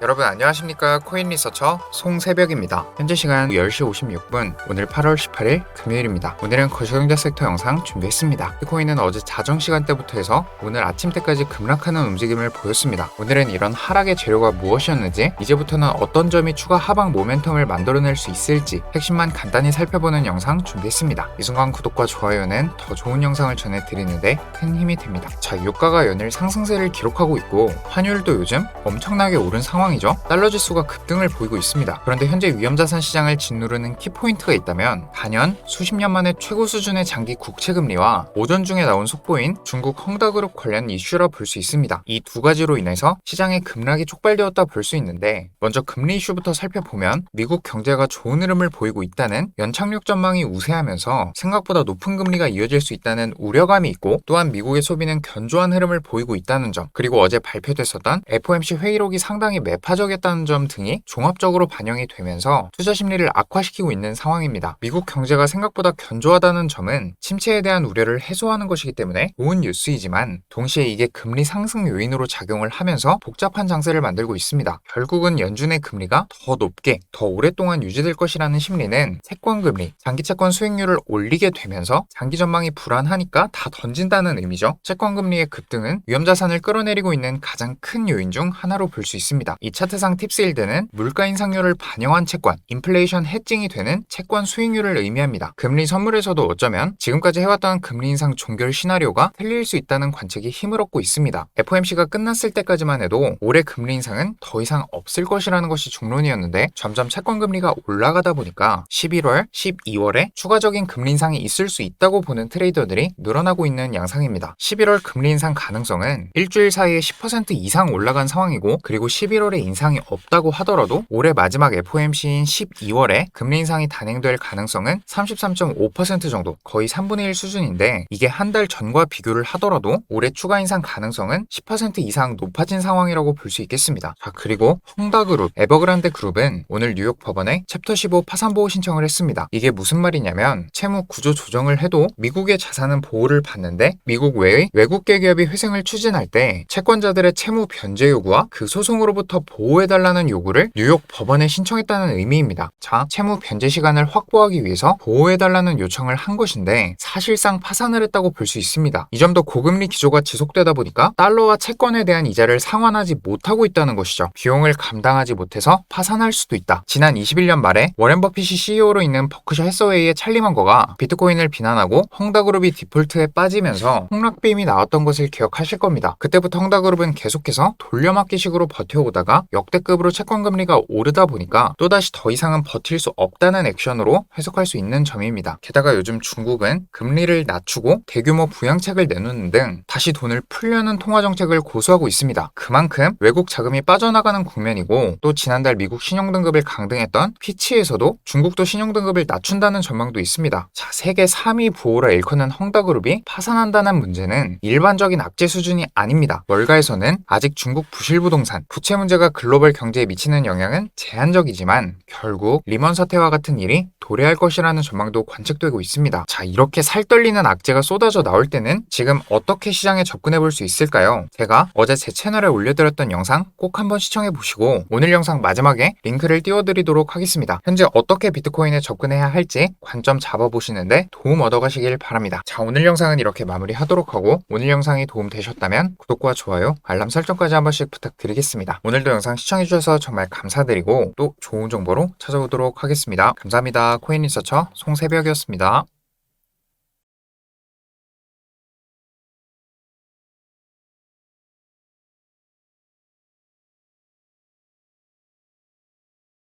여러분 안녕하십니까. 코인 리서처 송새벽입니다. 현재 시간 10시 56분, 오늘 8월 18일 금요일입니다. 오늘은 거시경제 섹터 영상 준비했습니다. 비트코인은 어제 자정 시간대부터 해서 오늘 아침 때까지 급락하는 움직임을 보였습니다. 오늘은 이런 하락의 재료가 무엇이었는지, 이제부터는 어떤 점이 추가 하방 모멘텀을 만들어낼 수 있을지 핵심만 간단히 살펴보는 영상 준비했습니다. 이 순간 구독과 좋아요는 더 좋은 영상을 전해드리는데 큰 힘이 됩니다. 자, 유가가 연일 상승세를 기록하고 있고 환율도 요즘 엄청나게 오른 상황이죠. 달러 지수가 급등을 보이고 있습니다. 그런데 현재 위험자산 시장을 짓누르는 키포인트가 있다면 단연 수십 년 만에 최고 수준의 장기 국채금리와 오전 중에 나온 속보인 중국 헝다그룹 관련 이슈라 볼 수 있습니다. 이 두 가지로 인해서 시장의 급락이 촉발되었다 볼 수 있는데, 먼저 금리 이슈부터 살펴보면 미국 경제가 좋은 흐름을 보이고 있다는 연착륙 전망이 우세하면서 생각보다 높은 금리가 이어질 수 있다는 우려감이 있고, 또한 미국의 소비는 견조한 흐름을 보이고 있다는 점, 그리고 어제 발표됐었던 FOMC 회의록이 상당히 매파적이었다는 점 등이 종합적으로 반영이 되면서 투자 심리를 악화시키고 있는 상황입니다. 미국 경제가 생각보다 견조하다는 점은 침체에 대한 우려를 해소하는 것이기 때문에 좋은 뉴스이지만, 동시에 이게 금리 상승 요인으로 작용을 하면서 복잡한 장세를 만들고 있습니다. 결국은 연준의 금리가 더 높게 더 오랫동안 유지될 것이라는 심리는 채권금리, 장기채권 수익률을 올리게 되면서 장기 전망이 불안하니까 다 던진다는 의미죠. 채권금리의 급등은 위험자산을 끌어내리고 있는 가장 큰 요인 중 하나로 볼 수 있습니다. 이 차트상 팁스일드는 물가 인상률을 반영한 채권, 인플레이션 해칭이 되는 채권 수익률을 의미합니다. 금리 선물에서도 어쩌면 지금까지 해왔던 금리 인상 종결 시나리오가 틀릴 수 있다는 관측이 힘을 얻고 있습니다. FOMC가 끝났을 때까지만 해도 올해 금리 인상은 더 이상 없을 것이라는 것이 중론이었는데, 점점 채권 금리가 올라가다 보니까 11월, 12월에 추가적인 금리 인상이 있을 수 있다고 보는 트레이더들이 늘어나고 있는 양상입니다. 11월 금리 인상 가능성은 일주일 사이에 10% 이상 올라간 상황이고, 그리고 11월에 인상이 없다고 하더라도 올해 마지막 FOMC인 12월에 금리 인상이 단행될 가능성은 33.5% 정도, 거의 3분의 1 수준인데, 이게 한 달 전과 비교를 하더라도 올해 추가 인상 가능성은 10% 이상 높아진 상황이라고 볼 수 있겠습니다. 자, 그리고 헝다그룹, 에버그란데 그룹은 오늘 뉴욕 법원에 챕터 15 파산보호 신청을 했습니다. 이게 무슨 말이냐면, 채무 구조 조정을 해도 미국의 자산은 보호를 받는데 미국 외의 외국계 기업이 회생을 추진할 때 채권자들의 채무 변제 요구와 그 소송으로부터 보호해달라는 요구를 뉴욕 법원에 신청했다는 의미입니다. 자, 채무 변제 시간을 확보하기 위해서 보호해달라는 요청을 한 것인데 사실상 파산을 했다고 볼 수 있습니다. 이 점도 고금리 기조가 지속되다 보니까 달러와 채권에 대한 이자를 상환하지 못하고 있다는 것이죠. 비용을 감당하지 못해서 파산할 수도 있다. 지난 21년 말에 워렌 버핏이 CEO로 있는 버크셔 해서웨이의 찰리 먼거가 비트코인을 비난하고 헝다그룹이 디폴트에 빠지면서 폭락빔이 나왔던 것을 기억하실 겁니다. 그때부터 헝다그룹은 계속해서 돌려막기식으로 버텨오다가 역대급으로 채권금리가 오르다 보니까 또다시 더 이상은 버틸 수 없다는 액션으로 해석할 수 있는 점입니다. 게다가 요즘 중국은 금리를 낮추고 대규모 부양책을 내놓는 등 다시 돈을 풀려는 통화정책을 고수하고 있습니다. 그만큼 외국 자금이 빠져나가는 국면이고, 또 지난달 미국 신용등급을 강등했던 피치에서도 중국도 신용등급을 낮춘다는 전망도 있습니다. 자, 세계 3위 부호라 일컫는 헝다그룹이 파산한다는 문제는 일반적인 악재 수준이 아닙니다. 월가에서는 아직 중국 부실부동산, 부채 문제가 글로벌 경제에 미치는 영향은 제한적이지만 결국 리먼 사태와 같은 일이 도래할 것이라는 전망도 관측되고 있습니다. 자, 이렇게 살떨리는 악재가 쏟아져 나올 때는 지금 어떻게 시장에 접근해 볼 수 있을까요? 제가 어제 제 채널에 올려드렸던 영상 꼭 한번 시청해 보시고, 오늘 영상 마지막에 링크를 띄워드리도록 하겠습니다. 현재 어떻게 비트코인에 접근해야 할지 관점 잡아보시는데 도움 얻어가시길 바랍니다. 자, 오늘 영상은 이렇게 마무리하도록 하고, 오늘 영상이 도움 되셨다면 구독과 좋아요, 알람 설정까지 한 번씩 부탁드리겠습니다. 오늘도 영상 시청해주셔서 정말 감사드리고 또 좋은 정보로 찾아오도록 하겠습니다. 감사합니다. 코인 리서처 송새벽이었습니다.